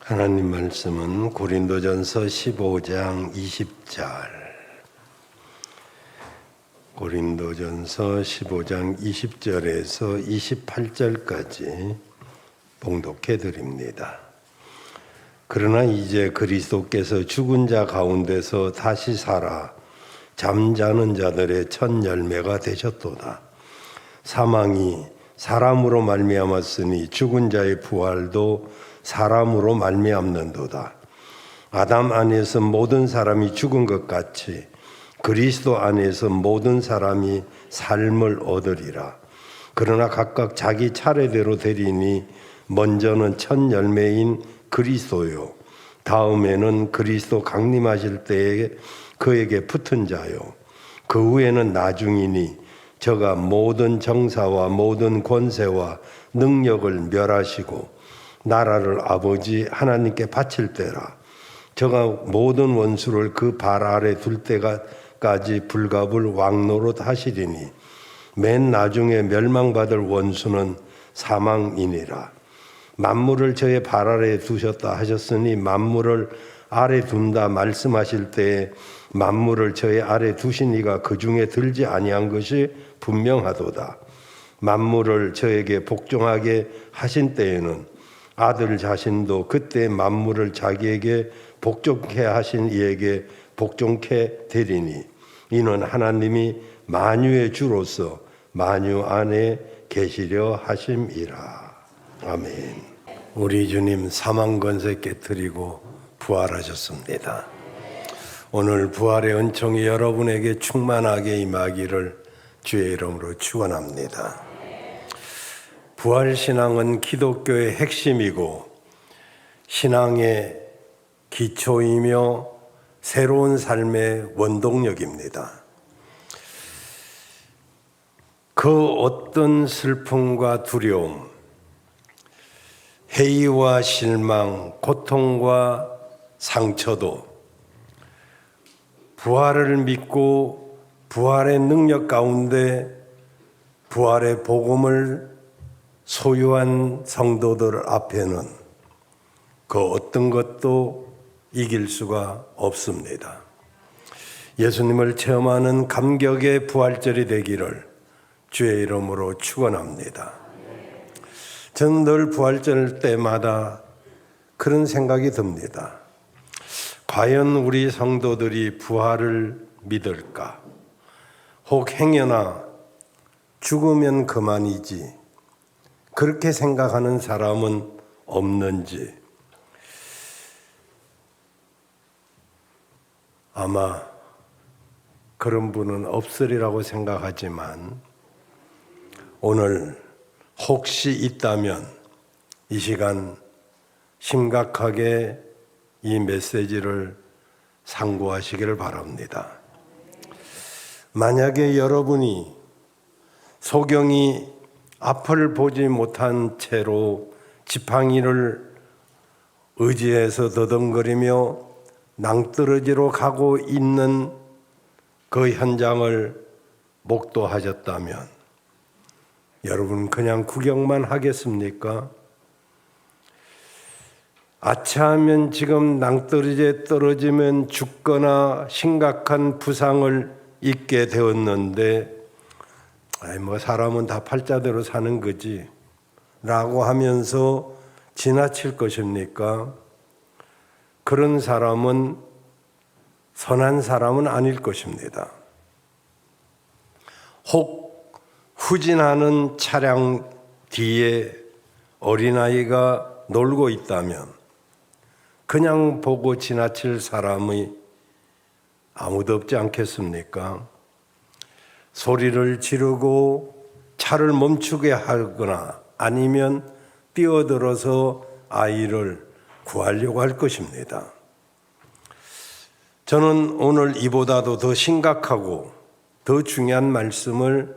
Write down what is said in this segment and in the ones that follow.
하나님 말씀은 고린도전서 15장 20절. 고린도전서 15장 20절에서 28절까지 봉독해 드립니다. 그러나 이제 그리스도께서 죽은 자 가운데서 다시 살아 잠자는 자들의 첫 열매가 되셨도다. 사망이 사람으로 말미암았으니 죽은 자의 부활도 사람으로 말미암는도다. 아담 안에서 모든 사람이 죽은 것 같이 그리스도 안에서 모든 사람이 삶을 얻으리라. 그러나 각각 자기 차례대로 되리니 먼저는 첫 열매인 그리스도요, 다음에는 그리스도 강림하실 때에 그에게 붙은 자요, 그 후에는 나중이니 저가 모든 정사와 모든 권세와 능력을 멸하시고 나라를 아버지 하나님께 바칠 때라. 저가 모든 원수를 그 발 아래 둘 때까지 불갑을 왕노릇 하시리니 맨 나중에 멸망받을 원수는 사망이니라. 만물을 저의 발 아래 두셨다 하셨으니 만물을 아래 둔다 말씀하실 때에 만물을 저의 아래 두신 이가 그 중에 들지 아니한 것이 분명하도다. 만물을 저에게 복종하게 하신 때에는 아들 자신도 그때 만물을 자기에게 복종케 하신 이에게 복종케 되리니 이는 하나님이 만유의 주로서 만유 안에 계시려 하심이라. 아멘. 우리 주님 사망 권세 깨뜨리고 부활하셨습니다. 오늘 부활의 은총이 여러분에게 충만하게 임하기를 주의 이름으로 축원합니다. 부활신앙은 기독교의 핵심이고 신앙의 기초이며 새로운 삶의 원동력입니다. 그 어떤 슬픔과 두려움, 회의와 실망, 고통과 상처도 부활을 믿고 부활의 능력 가운데 부활의 복음을 소유한 성도들 앞에는 그 어떤 것도 이길 수가 없습니다. 예수님을 체험하는 감격의 부활절이 되기를 주의 이름으로 축원합니다. 저는 늘 부활절 때마다 그런 생각이 듭니다. 과연 우리 성도들이 부활을 믿을까? 혹 행여나 죽으면 그만이지 그렇게 생각하는 사람은 없는지. 아마 그런 분은 없으리라고 생각하지만 오늘 혹시 있다면 이 시간 심각하게 이 메시지를 상고하시기를 바랍니다. 만약에 여러분이 소경이 앞을 보지 못한 채로 지팡이를 의지해서 더듬거리며 낭떠러지로 가고 있는 그 현장을 목도하셨다면 여러분 그냥 구경만 하겠습니까? 아차하면 지금 낭떠러지에 떨어지면 죽거나 심각한 부상을 입게 되었는데 사람은 다 팔자대로 사는 거지 라고 하면서 지나칠 것입니까? 그런 사람은 선한 사람은 아닐 것입니다. 혹 후진하는 차량 뒤에 어린아이가 놀고 있다면 그냥 보고 지나칠 사람이 아무도 없지 않겠습니까? 소리를 지르고 차를 멈추게 하거나 아니면 뛰어들어서 아이를 구하려고 할 것입니다. 저는 오늘 이보다도 더 심각하고 더 중요한 말씀을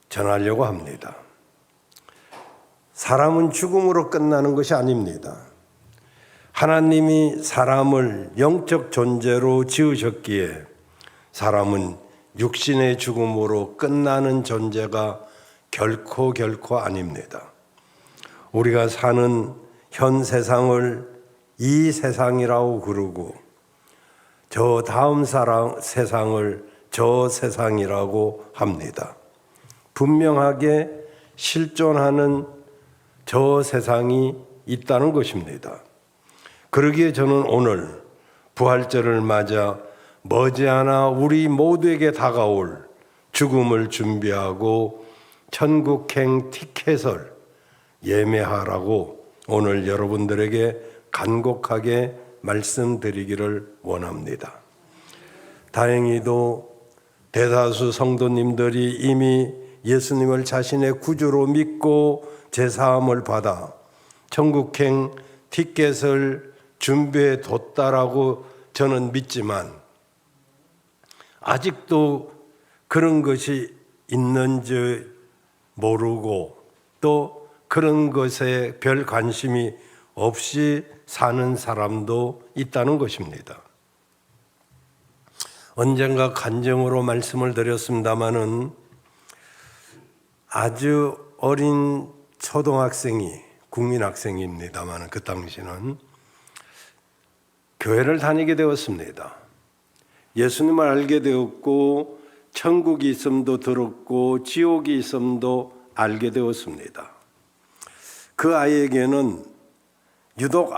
전하려고 합니다. 사람은 죽음으로 끝나는 것이 아닙니다. 하나님이 사람을 영적 존재로 지으셨기에 사람은 육신의 죽음으로 끝나는 존재가 결코 아닙니다. 우리가 사는 현 세상을 이 세상이라고 그러고 저 다음 세상을 저 세상이라고 합니다. 분명하게 실존하는 저 세상이 있다는 것입니다. 그러기에 저는 오늘 부활절을 맞아 머지않아 우리 모두에게 다가올 죽음을 준비하고 천국행 티켓을 예매하라고 오늘 여러분들에게 간곡하게 말씀드리기를 원합니다. 다행히도 대다수 성도님들이 이미 예수님을 자신의 구주로 믿고 제사함을 받아 천국행 티켓을 준비해 뒀다라고 저는 믿지만 아직도 그런 것이 있는지 모르고 또 그런 것에 별 관심이 없이 사는 사람도 있다는 것입니다. 언젠가 간증으로 말씀을 드렸습니다마는 아주 어린 초등학생이 국민학생입니다만 그 당시는 교회를 다니게 되었습니다. 예수님을 알게 되었고 천국이 있음도 들었고 지옥이 있음도 알게 되었습니다. 그 아이에게는 유독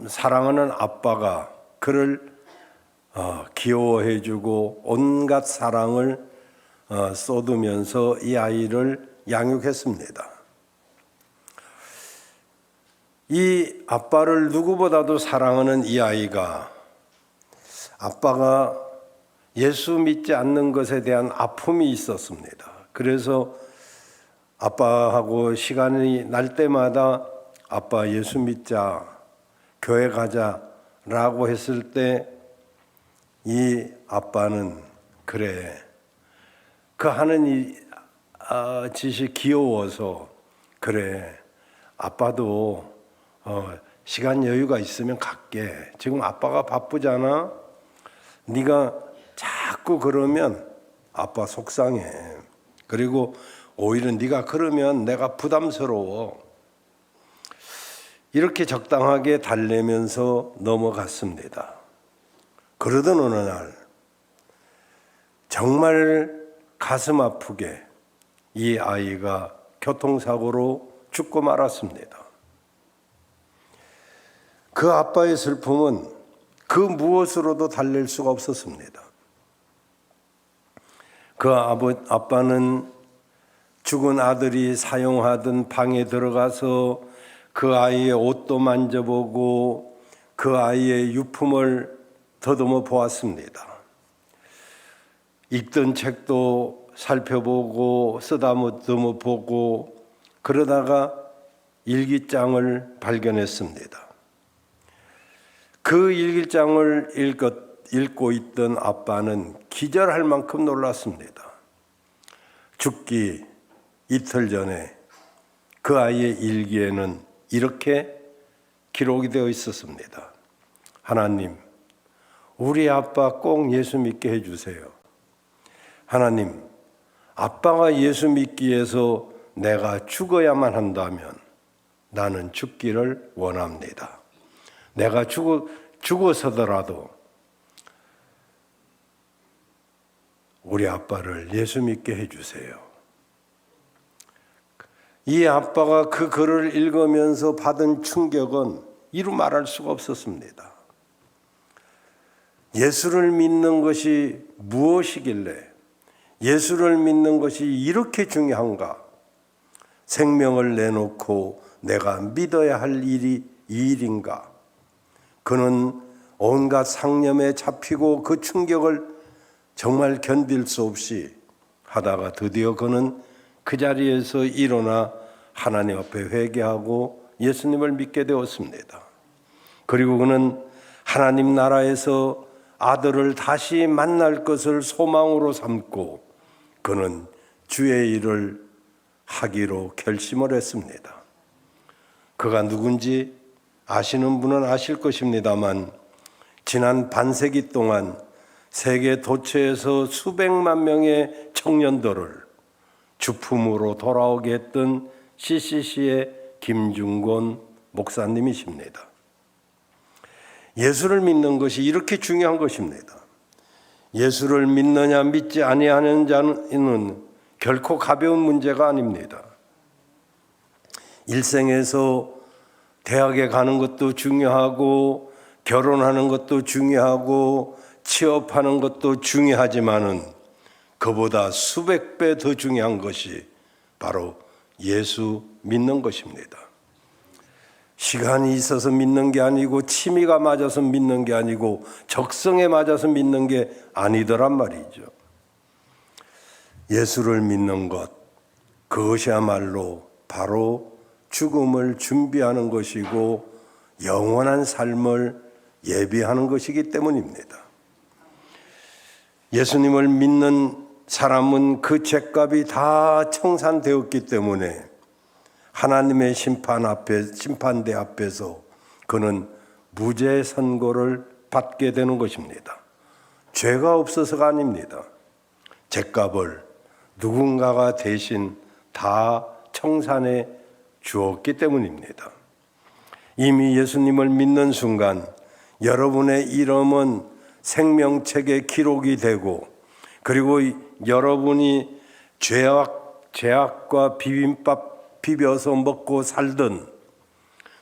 사랑하는 아빠가 그를 귀여워해주고 온갖 사랑을 쏟으면서 이 아이를 양육했습니다. 이 아빠를 누구보다도 사랑하는 이 아이가 아빠가 예수 믿지 않는 것에 대한 아픔이 있었습니다. 그래서 아빠하고 시간이 날 때마다 아빠 예수 믿자, 교회 가자라고 했을 때 이 아빠는 그래, 그 하는 이 짓이 귀여워서 그래, 아빠도 시간 여유가 있으면 갈게. 지금 아빠가 바쁘잖아. 네가 자꾸 그러면 아빠 속상해. 그리고 오히려 네가 그러면 내가 부담스러워. 이렇게 적당하게 달래면서 넘어갔습니다. 그러던 어느 날 정말 가슴 아프게 이 아이가 교통사고로 죽고 말았습니다. 그 아빠의 슬픔은 그 무엇으로도 달랠 수가 없었습니다. 그 아빠는 죽은 아들이 사용하던 방에 들어가서 그 아이의 옷도 만져보고 그 아이의 유품을 더듬어 보았습니다. 읽던 책도 살펴보고 쓰다듬어 보고 그러다가 일기장을 발견했습니다. 그 일기장을 읽고 있던 아빠는 기절할 만큼 놀랐습니다. 죽기 이틀 전에 그 아이의 일기에는 이렇게 기록이 되어 있었습니다. 하나님, 우리 아빠 꼭 예수 믿게 해주세요. 하나님, 아빠가 예수 믿기 위해서 내가 죽어야만 한다면 나는 죽기를 원합니다. 내가 죽어서더라도 우리 아빠를 예수 믿게 해주세요. 이 아빠가 그 글을 읽으면서 받은 충격은 이루 말할 수가 없었습니다. 예수를 믿는 것이 무엇이길래 예수를 믿는 것이 이렇게 중요한가? 생명을 내놓고 내가 믿어야 할 일이 이 일인가? 그는 온갖 상념에 잡히고 그 충격을 정말 견딜 수 없이 하다가 드디어 그는 그 자리에서 일어나 하나님 앞에 회개하고 예수님을 믿게 되었습니다. 그리고 그는 하나님 나라에서 아들을 다시 만날 것을 소망으로 삼고 그는 주의 일을 하기로 결심을 했습니다. 그가 누군지 아시는 분은 아실 것입니다만 지난 반세기 동안 세계 도처에서 수백만 명의 청년들을 주품으로 돌아오게 했던 CCC의 김중곤 목사님이십니다. 예수를 믿는 것이 이렇게 중요한 것입니다. 예수를 믿느냐 믿지 아니하는 자는 결코 가벼운 문제가 아닙니다. 일생에서 대학에 가는 것도 중요하고 결혼하는 것도 중요하고 취업하는 것도 중요하지만은 그보다 수백 배 더 중요한 것이 바로 예수 믿는 것입니다. 시간이 있어서 믿는 게 아니고 취미가 맞아서 믿는 게 아니고 적성에 맞아서 믿는 게 아니더란 말이죠. 예수를 믿는 것, 그것이야말로 바로 죽음을 준비하는 것이고 영원한 삶을 예비하는 것이기 때문입니다. 예수님을 믿는 사람은 그 죄값이 다 청산되었기 때문에 하나님의 심판대 앞에서 그는 무죄 선고를 받게 되는 것입니다. 죄가 없어서가 아닙니다. 죄값을 누군가가 대신 다 청산해 주었기 때문입니다. 이미 예수님을 믿는 순간 여러분의 이름은 생명책에 기록이 되고 그리고 여러분이 죄악과 비빔밥 비벼서 먹고 살던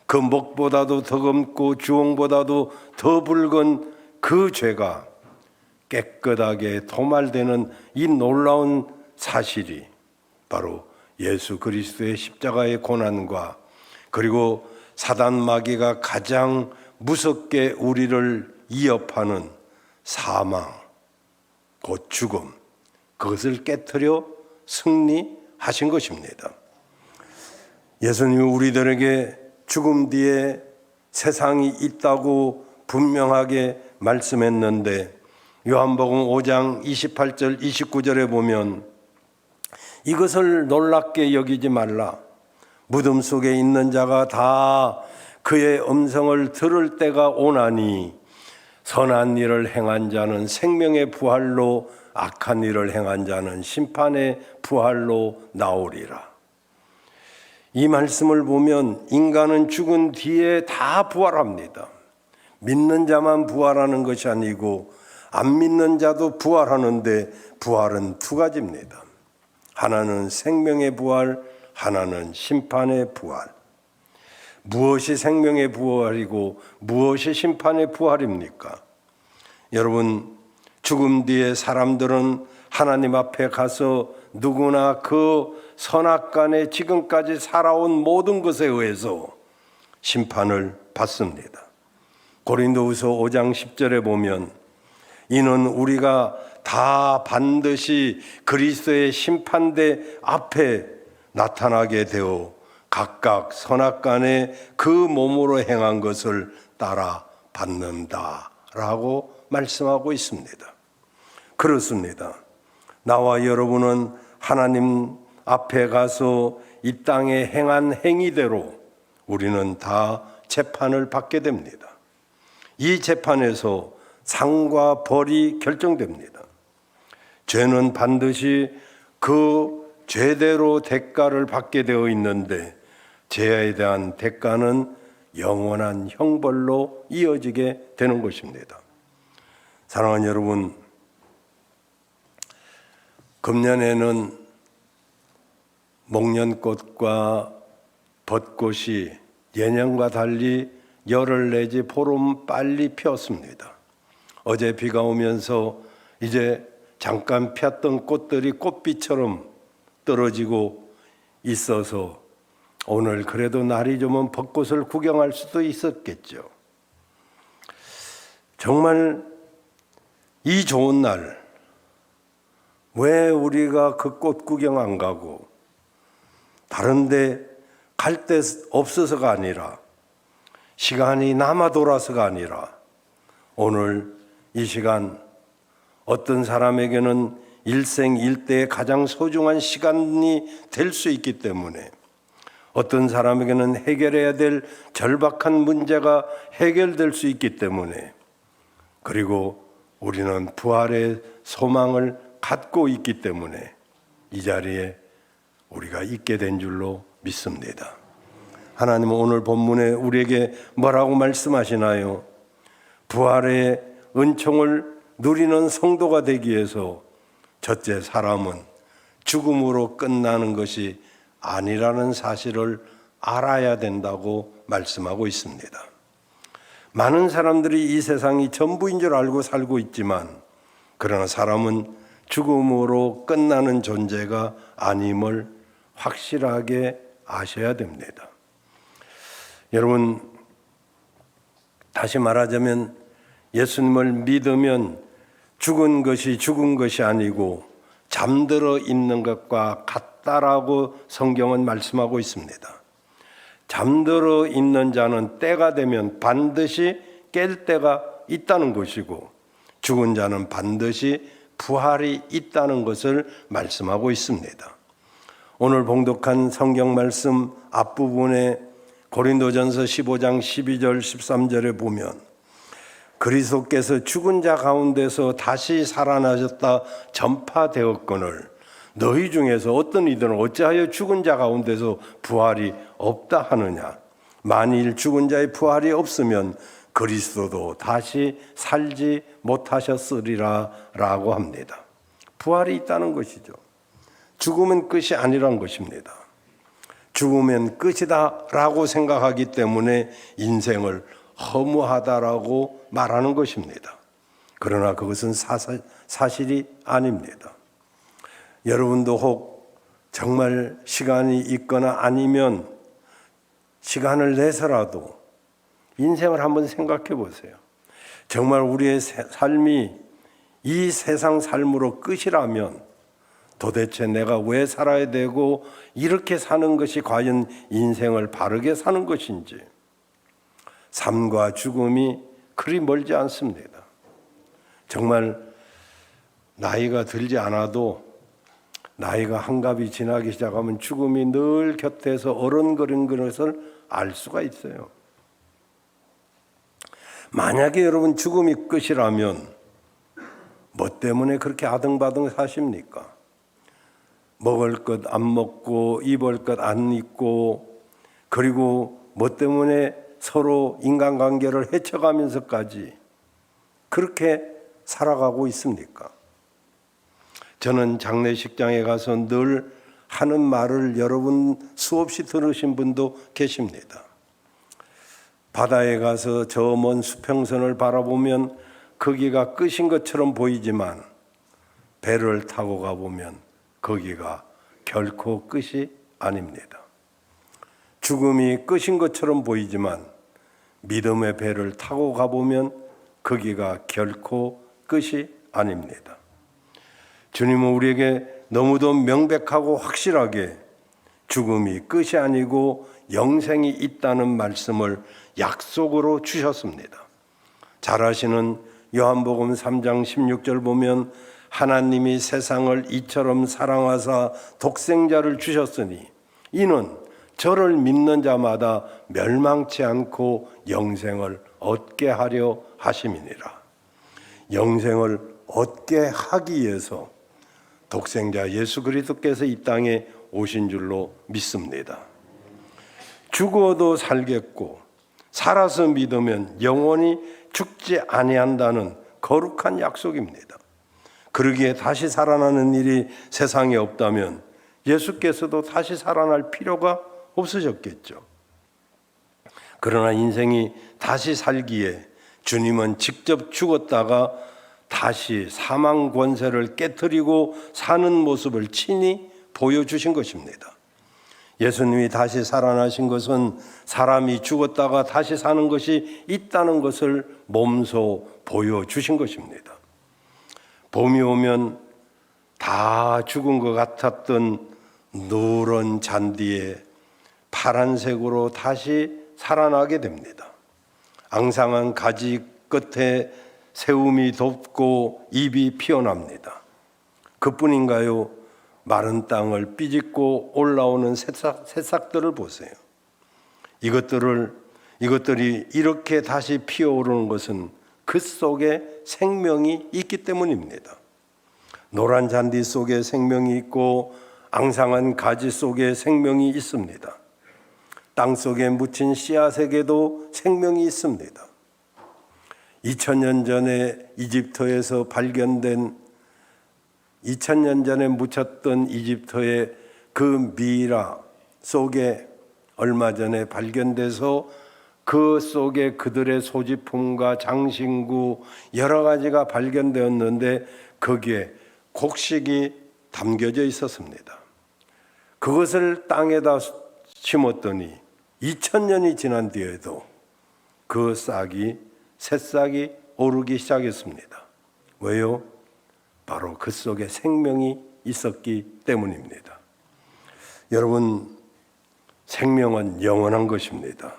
그 목보다도 더 검고 주홍보다도 더 붉은 그 죄가 깨끗하게 도말되는 이 놀라운 사실이 바로 예수 그리스도의 십자가의 고난과 그리고 사단 마귀가 가장 무섭게 우리를 위협하는 사망, 곧 죽음, 그것을 깨트려 승리하신 것입니다. 예수님이 우리들에게 죽음 뒤에 세상이 있다고 분명하게 말씀했는데 요한복음 5장 28절 29절에 보면 이것을 놀랍게 여기지 말라. 무덤 속에 있는 자가 다 그의 음성을 들을 때가 오나니 선한 일을 행한 자는 생명의 부활로 악한 일을 행한 자는 심판의 부활로 나오리라. 이 말씀을 보면 인간은 죽은 뒤에 다 부활합니다. 믿는 자만 부활하는 것이 아니고 안 믿는 자도 부활하는데 부활은 두 가지입니다. 하나는 생명의 부활, 하나는 심판의 부활. 무엇이 생명의 부활이고 무엇이 심판의 부활입니까? 여러분, 죽음 뒤에 사람들은 하나님 앞에 가서 누구나 그 선악간에 지금까지 살아온 모든 것에 의해서 심판을 받습니다. 고린도후서 5장 10절에 보면 이는 우리가 다 반드시 그리스도의 심판대 앞에 나타나게 되어 각각 선악간에 그 몸으로 행한 것을 따라 받는다라고 말씀하고 있습니다. 그렇습니다. 나와 여러분은 하나님 앞에 가서 이 땅에 행한 행위대로 우리는 다 재판을 받게 됩니다. 이 재판에서 상과 벌이 결정됩니다. 죄는 반드시 그 죄대로 대가를 받게 되어 있는데 죄에 대한 대가는 영원한 형벌로 이어지게 되는 것입니다. 사랑하는 여러분, 금년에는 목련꽃과 벚꽃이 예년과 달리 열흘 내지 보름 빨리 피었습니다. 어제 비가 오면서 이제 잠깐 폈던 꽃들이 꽃비처럼 떨어지고 있어서 오늘 그래도 날이 좋으면 벚꽃을 구경할 수도 있었겠죠. 정말 이 좋은 날, 왜 우리가 그 꽃 구경 안 가고 다른데 갈 데 없어서가 아니라 시간이 남아 돌아서가 아니라 오늘 이 시간 어떤 사람에게는 일생 일대의 가장 소중한 시간이 될 수 있기 때문에 어떤 사람에게는 해결해야 될 절박한 문제가 해결될 수 있기 때문에 그리고 우리는 부활의 소망을 갖고 있기 때문에 이 자리에 우리가 있게 된 줄로 믿습니다. 하나님은 오늘 본문에 우리에게 뭐라고 말씀하시나요? 부활의 은총을 누리는 성도가 되기 위해서 첫째, 사람은 죽음으로 끝나는 것이 아니라는 사실을 알아야 된다고 말씀하고 있습니다. 많은 사람들이 이 세상이 전부인 줄 알고 살고 있지만, 그러나 사람은 죽음으로 끝나는 존재가 아님을 확실하게 아셔야 됩니다. 여러분, 다시 말하자면 예수님을 믿으면 죽은 것이 아니고 잠들어 있는 것과 같다라고 성경은 말씀하고 있습니다. 잠들어 있는 자는 때가 되면 반드시 깰 때가 있다는 것이고, 죽은 자는 반드시 부활이 있다는 것을 말씀하고 있습니다. 오늘 봉독한 성경 말씀 앞부분에 고린도전서 15장 12절 13절에 보면, 그리스도께서 죽은 자 가운데서 다시 살아나셨다 전파되었거늘 너희 중에서 어떤 이들은 어찌하여 죽은 자 가운데서 부활이 없다 하느냐. 만일 죽은 자의 부활이 없으면 그리스도도 다시 살지 못하셨으리라 라고 합니다. 부활이 있다는 것이죠. 죽음은 끝이 아니란 것입니다. 죽으면 끝이다 라고 생각하기 때문에 인생을 허무하다라고 말하는 것입니다. 그러나 그것은 사실이 아닙니다. 여러분도 혹 정말 시간이 있거나 아니면 시간을 내서라도 인생을 한번 생각해 보세요. 정말 우리의 삶이 이 세상 삶으로 끝이라면 도대체 내가 왜 살아야 되고 이렇게 사는 것이 과연 인생을 바르게 사는 것인지, 삶과 죽음이 그리 멀지 않습니다. 정말 나이가 들지 않아도 나이가 한갑이 지나기 시작하면 죽음이 늘 곁에서 어른거리는 것을 알 수가 있어요. 만약에 여러분 죽음이 끝이라면 뭐 때문에 그렇게 아등바등 사십니까? 먹을 것 안 먹고 입을 것 안 입고, 그리고 뭐 때문에 서로 인간관계를 해쳐가면서까지 그렇게 살아가고 있습니까? 저는 장례식장에 가서 늘 하는 말을 여러분 수없이 들으신 분도 계십니다. 바다에 가서 저 먼 수평선을 바라보면 거기가 끝인 것처럼 보이지만 배를 타고 가보면 거기가 결코 끝이 아닙니다. 죽음이 끝인 것처럼 보이지만 믿음의 배를 타고 가보면 거기가 결코 끝이 아닙니다. 주님은 우리에게 너무도 명백하고 확실하게 죽음이 끝이 아니고 영생이 있다는 말씀을 약속으로 주셨습니다. 잘 아시는 요한복음 3장 16절 보면 하나님이 세상을 이처럼 사랑하사 독생자를 주셨으니 이는 저를 믿는 자마다 멸망치 않고 영생을 얻게 하려 하심이니라. 영생을 얻게 하기 위해서 독생자 예수 그리스도께서 이 땅에 오신 줄로 믿습니다. 죽어도 살겠고 살아서 믿으면 영원히 죽지 아니한다는 거룩한 약속입니다. 그러기에 다시 살아나는 일이 세상에 없다면 예수께서도 다시 살아날 필요가 없으셨겠죠. 그러나 인생이 다시 살기에 주님은 직접 죽었다가 다시 사망 권세를 깨트리고 사는 모습을 친히 보여주신 것입니다. 예수님이 다시 살아나신 것은 사람이 죽었다가 다시 사는 것이 있다는 것을 몸소 보여주신 것입니다. 봄이 오면 다 죽은 것 같았던 누런 잔디에 파란색으로 다시 살아나게 됩니다. 앙상한 가지 끝에 새움이 돋고 잎이 피어납니다. 그뿐인가요? 마른 땅을 삐짓고 올라오는 새싹들을 보세요. 이것들이 이렇게 다시 피어오르는 것은 그 속에 생명이 있기 때문입니다. 노란 잔디 속에 생명이 있고 앙상한 가지 속에 생명이 있습니다. 땅속에 묻힌 씨앗에게도 생명이 있습니다. 2000년 전에 이집트에서 발견된 2000년 전에 묻혔던 이집트의 그 미이라 속에 얼마 전에 발견돼서 그 속에 그들의 소지품과 장신구 여러 가지가 발견되었는데 거기에 곡식이 담겨져 있었습니다. 그것을 땅에다 심었더니 2000년이 지난 뒤에도 그 싹이 새싹이 오르기 시작했습니다. 왜요? 바로 그 속에 생명이 있었기 때문입니다. 여러분, 생명은 영원한 것입니다.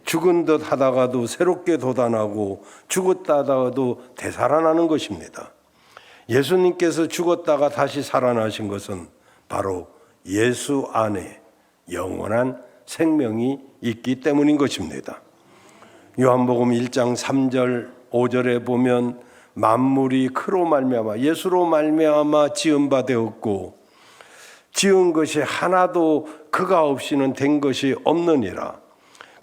죽은 듯 하다가도 새롭게 돋아나고 죽었다 하다가도 되살아나는 것입니다. 예수님께서 죽었다가 다시 살아나신 것은 바로 예수 안에 영원한 생명이 있기 때문인 것입니다. 요한복음 1장 3절 5절에 보면 만물이 그로 말미암아 예수로 말미암아 지은 바 되었고 지은 것이 하나도 그가 없이는 된 것이 없느니라.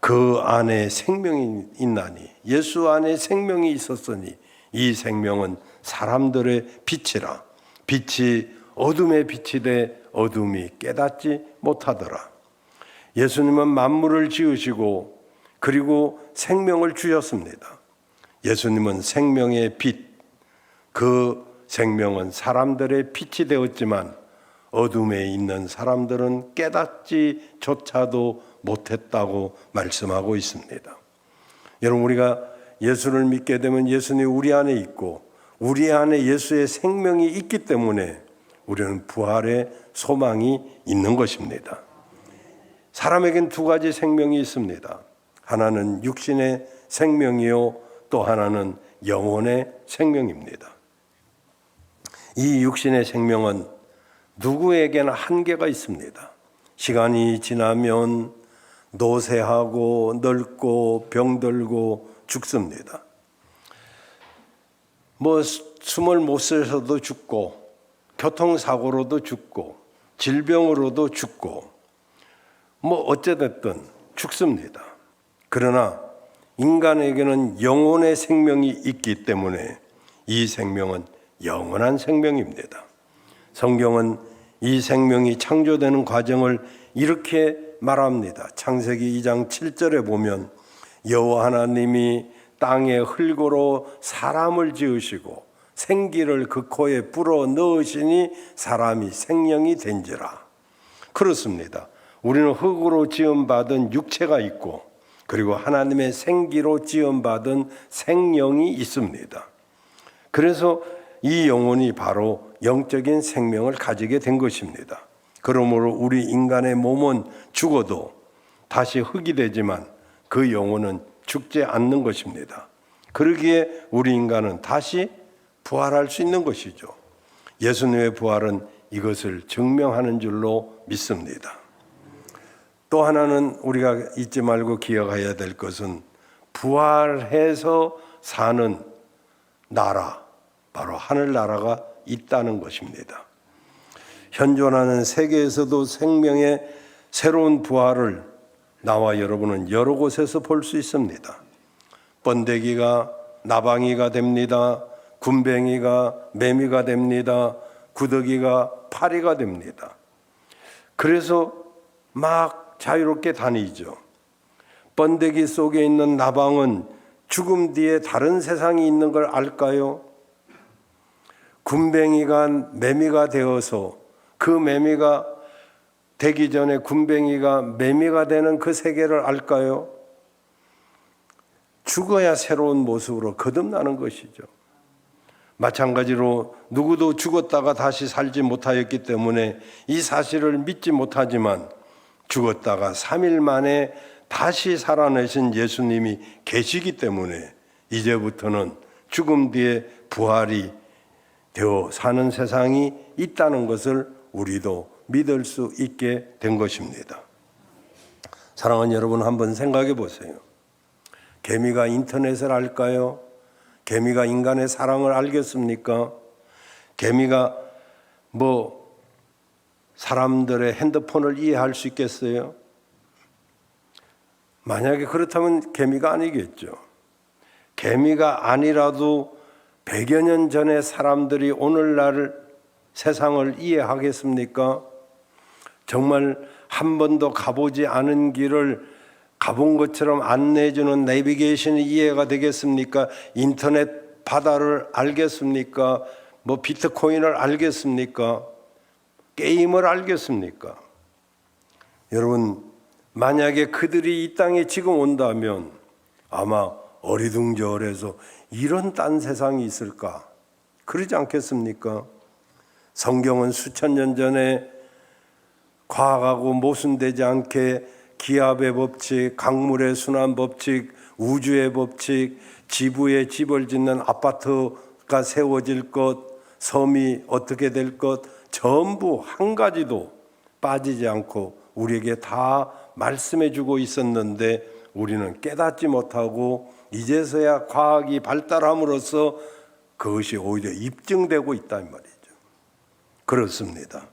그 안에 생명이 있나니 예수 안에 생명이 있었으니 이 생명은 사람들의 빛이라. 빛이 어둠에 비치되 어둠이 깨닫지 못하더라. 예수님은 만물을 지으시고 그리고 생명을 주셨습니다. 예수님은 생명의 빛, 그 생명은 사람들의 빛이 되었지만 어둠에 있는 사람들은 깨닫지조차도 못했다고 말씀하고 있습니다. 여러분, 우리가 예수를 믿게 되면 예수님 우리 안에 있고 우리 안에 예수의 생명이 있기 때문에 우리는 부활의 소망이 있는 것입니다. 사람에겐 두 가지 생명이 있습니다. 하나는 육신의 생명이요, 또 하나는 영혼의 생명입니다. 이 육신의 생명은 누구에게나 한계가 있습니다. 시간이 지나면 노쇠하고 늙고 병들고 죽습니다. 숨을 못 쉬어서도 죽고 교통사고로도 죽고 질병으로도 죽고 어찌됐든 죽습니다. 그러나 인간에게는 영혼의 생명이 있기 때문에 이 생명은 영원한 생명입니다. 성경은 이 생명이 창조되는 과정을 이렇게 말합니다. 창세기 2장 7절에 보면 여호와 하나님이 땅의 흙으로 사람을 지으시고 생기를 그 코에 불어 넣으시니 사람이 생명이 된지라. 그렇습니다. 우리는 흙으로 지음받은 육체가 있고 그리고 하나님의 생기로 지음받은 생명이 있습니다. 그래서 이 영혼이 바로 영적인 생명을 가지게 된 것입니다. 그러므로 우리 인간의 몸은 죽어도 다시 흙이 되지만 그 영혼은 죽지 않는 것입니다. 그러기에 우리 인간은 다시 부활할 수 있는 것이죠. 예수님의 부활은 이것을 증명하는 줄로 믿습니다. 또 하나는 우리가 잊지 말고 기억해야 될 것은 부활해서 사는 나라, 바로 하늘나라가 있다는 것입니다. 현존하는 세계에서도 생명의 새로운 부활을 나와 여러분은 여러 곳에서 볼 수 있습니다. 번데기가 나방이가 됩니다. 군뱅이가 매미가 됩니다. 구더기가 파리가 됩니다. 그래서 막 자유롭게 다니죠. 번데기 속에 있는 나방은 죽음 뒤에 다른 세상이 있는 걸 알까요? 군뱅이가 매미가 되어서 그 매미가 되기 전에 군뱅이가 매미가 되는 그 세계를 알까요? 죽어야 새로운 모습으로 거듭나는 것이죠. 마찬가지로 누구도 죽었다가 다시 살지 못하였기 때문에 이 사실을 믿지 못하지만 죽었다가 3일 만에 다시 살아내신 예수님이 계시기 때문에 이제부터는 죽음 뒤에 부활이 되어 사는 세상이 있다는 것을 우리도 믿을 수 있게 된 것입니다. 사랑하는 여러분, 한번 생각해 보세요. 개미가 인터넷을 알까요? 개미가 인간의 사랑을 알겠습니까? 개미가 사람들의 핸드폰을 이해할 수 있겠어요? 만약에 그렇다면 개미가 아니겠죠. 개미가 아니라도 100여 년 전에 사람들이 오늘날 세상을 이해하겠습니까? 정말 한 번도 가보지 않은 길을 가본 것처럼 안내해주는 내비게이션이 이해가 되겠습니까? 인터넷 바다를 알겠습니까? 뭐 비트코인을 알겠습니까? 게임을 알겠습니까? 여러분, 만약에 그들이 이 땅에 지금 온다면 아마 어리둥절해서 이런 딴 세상이 있을까? 그러지 않겠습니까? 성경은 수천 년 전에 과학하고 모순되지 않게 기압의 법칙, 강물의 순환 법칙, 우주의 법칙, 지구에 집을 짓는 아파트가 세워질 것, 섬이 어떻게 될 것, 전부 한 가지도 빠지지 않고 우리에게 다 말씀해 주고 있었는데 우리는 깨닫지 못하고 이제서야 과학이 발달함으로써 그것이 오히려 입증되고 있단 말이죠. 그렇습니다.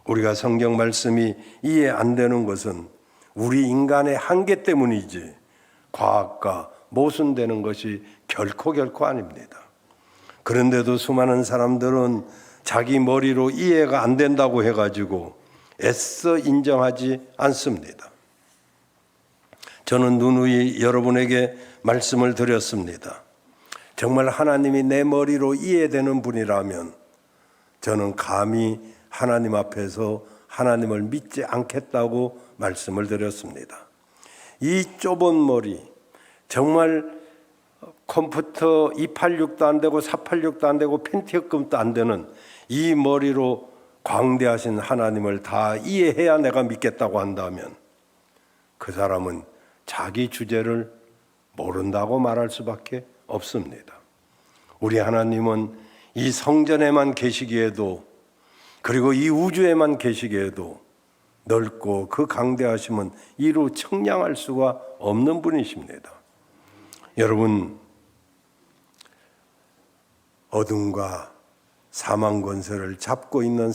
우리가 성경 말씀이 이해 안 되는 것은 우리 인간의 한계 때문이지 과학과 모순되는 것이 결코 아닙니다. 그런데도 수많은 사람들은 자기 머리로 이해가 안 된다고 해가지고 애써 인정하지 않습니다. 저는 누누이 여러분에게 말씀을 드렸습니다. 정말 하나님이 내 머리로 이해되는 분이라면 저는 감히 하나님 앞에서 하나님을 믿지 않겠다고 말씀을 드렸습니다. 이 좁은 머리, 정말 컴퓨터 286도 안 되고 486도 안 되고 펜티엄도 안 되는 이 머리로 광대하신 하나님을 다 이해해야 내가 믿겠다고 한다면 그 사람은 자기 주제를 모른다고 말할 수밖에 없습니다. 우리 하나님은 이 성전에만 계시기에도 그리고 이 우주에만 계시기에도 넓고 그 강대하심은 이루 청량할 수가 없는 분이십니다. 여러분, 어둠과 사망 권세를 잡고 있는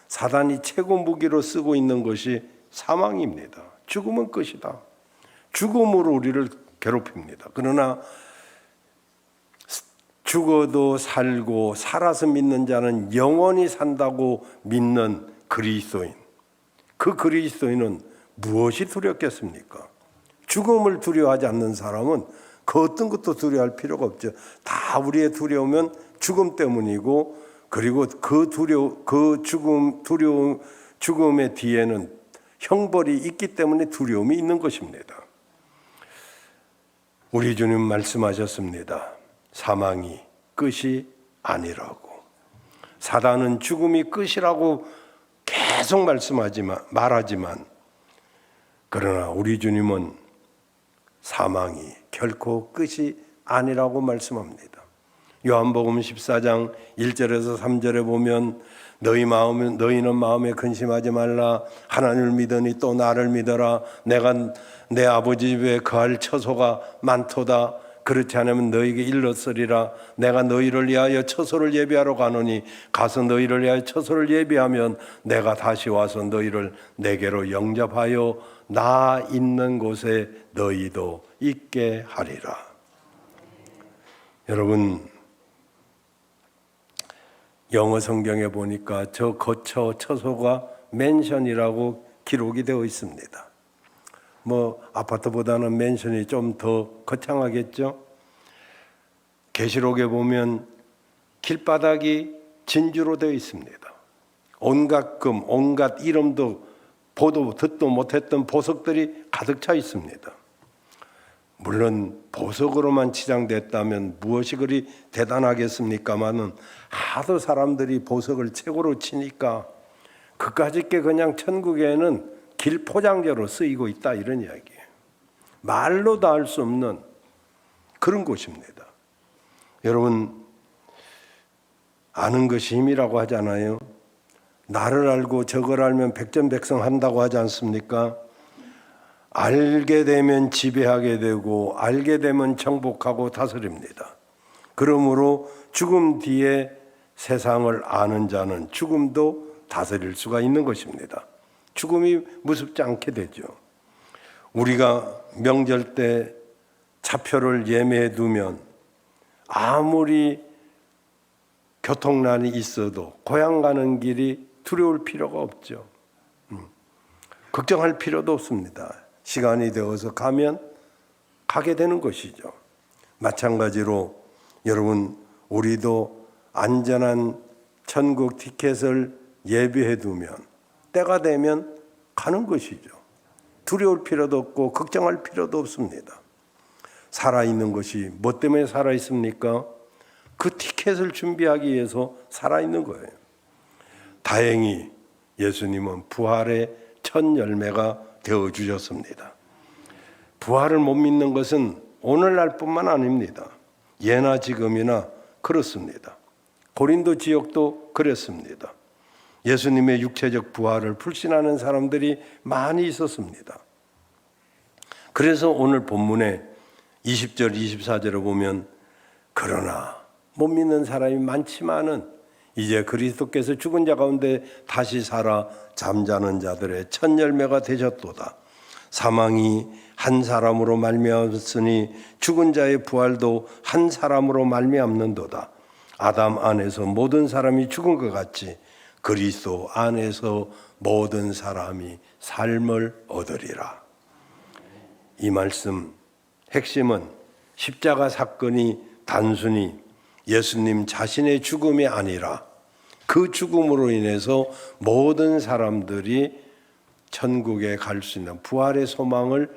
사단이 최고 무기로 쓰고 있는 것이 사망입니다. 죽음은 끝이다. 죽음으로 우리를 괴롭힙니다. 그러나 죽어도 살고 살아서 믿는 자는 영원히 산다고 믿는 그리스도인. 그 그리스도인은 무엇이 두렵겠습니까? 죽음을 두려워하지 않는 사람은 그 어떤 것도 두려워할 필요가 없죠. 다 우리의 두려움은 죽음 때문이고 그리고 죽음의 뒤에는 형벌이 있기 때문에 두려움이 있는 것입니다. 우리 주님 말씀하셨습니다. 사망이 끝이 아니라고. 사단은 죽음이 끝이라고 계속 말하지만 그러나 우리 주님은 사망이 결코 끝이 아니라고 말씀합니다. 요한복음 14장 1절에서 3절에 보면 너희는 마음에 근심하지 말라. 하나님을 믿으니 또 나를 믿어라. 내가 내 아버지 집에 거할 처소가 많도다. 그렇지 않으면 너희에게 일렀으리라. 내가 너희를 위하여 처소를 예비하러 가노니 가서 너희를 위하여 처소를 예비하면 내가 다시 와서 너희를 내게로 영접하여 나 있는 곳에 너희도 있게 하리라. 여러분, 영어 성경에 보니까 저 거처 처소가 맨션이라고 기록이 되어 있습니다. 뭐 아파트보다는 맨션이 좀 더 거창하겠죠. 계시록에 보면 길바닥이 진주로 되어 있습니다. 온갖 금, 온갖 이름도 보도 듣도 못했던 보석들이 가득 차 있습니다. 물론 보석으로만 치장됐다면 무엇이 그리 대단하겠습니까마는 하도 사람들이 보석을 최고로 치니까 그까짓 게 그냥 천국에는 길 포장재로 쓰이고 있다, 이런 이야기예요. 말로 다 할 수 없는 그런 곳입니다. 여러분, 아는 것이 힘이라고 하잖아요. 나를 알고 저걸 알면 백전백승한다고 하지 않습니까? 알게 되면 지배하게 되고 알게 되면 정복하고 다스립니다. 그러므로 죽음 뒤에 세상을 아는 자는 죽음도 다스릴 수가 있는 것입니다. 죽음이 무섭지 않게 되죠. 우리가 명절 때 차표를 예매해 두면 아무리 교통난이 있어도 고향 가는 길이 두려울 필요가 없죠. 걱정할 필요도 없습니다. 시간이 되어서 가면 가게 되는 것이죠. 마찬가지로 여러분, 우리도 안전한 천국 티켓을 예비해 두면 때가 되면 가는 것이죠. 두려울 필요도 없고 걱정할 필요도 없습니다. 살아있는 것이 뭐 때문에 살아있습니까? 그 티켓을 준비하기 위해서 살아있는 거예요. 다행히 예수님은 부활의 첫 열매가 되어주셨습니다. 부활을 못 믿는 것은 오늘날뿐만 아닙니다. 예나 지금이나 그렇습니다. 고린도 지역도 그랬습니다. 예수님의 육체적 부활을 불신하는 사람들이 많이 있었습니다. 그래서 오늘 본문에 20절, 24절을 보면 그러나 못 믿는 사람이 많지만은 이제 그리스도께서 죽은 자 가운데 다시 살아 잠자는 자들의 첫 열매가 되셨도다. 사망이 한 사람으로 말미암았으니 죽은 자의 부활도 한 사람으로 말미암는도다. 아담 안에서 모든 사람이 죽은 것 같이 그리스도 안에서 모든 사람이 삶을 얻으리라. 이 말씀 핵심은 십자가 사건이 단순히 예수님 자신의 죽음이 아니라 그 죽음으로 인해서 모든 사람들이 천국에 갈 수 있는 부활의 소망을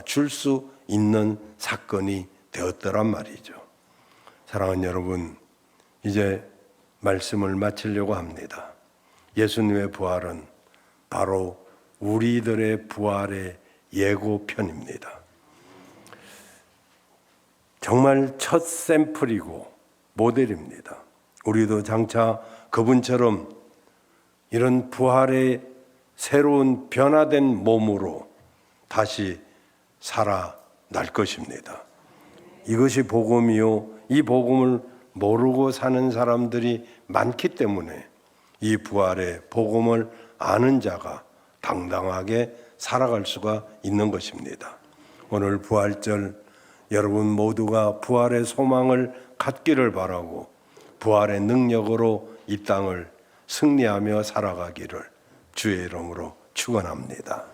줄 수 있는 사건이 되었더란 말이죠. 사랑하는 여러분, 이제 말씀을 마치려고 합니다. 예수님의 부활은 바로 우리들의 부활의 예고편입니다. 정말 첫 샘플이고 모델입니다. 우리도 장차 그분처럼 이런 부활의 새로운 변화된 몸으로 다시 살아날 것입니다. 이것이 복음이요, 이 복음을 모르고 사는 사람들이 많기 때문에 이 부활의 복음을 아는 자가 당당하게 살아갈 수가 있는 것입니다. 오늘 부활절 여러분 모두가 부활의 소망을 갖기를 바라고 부활의 능력으로 이 땅을 승리하며 살아가기를 주의 이름으로 축원합니다.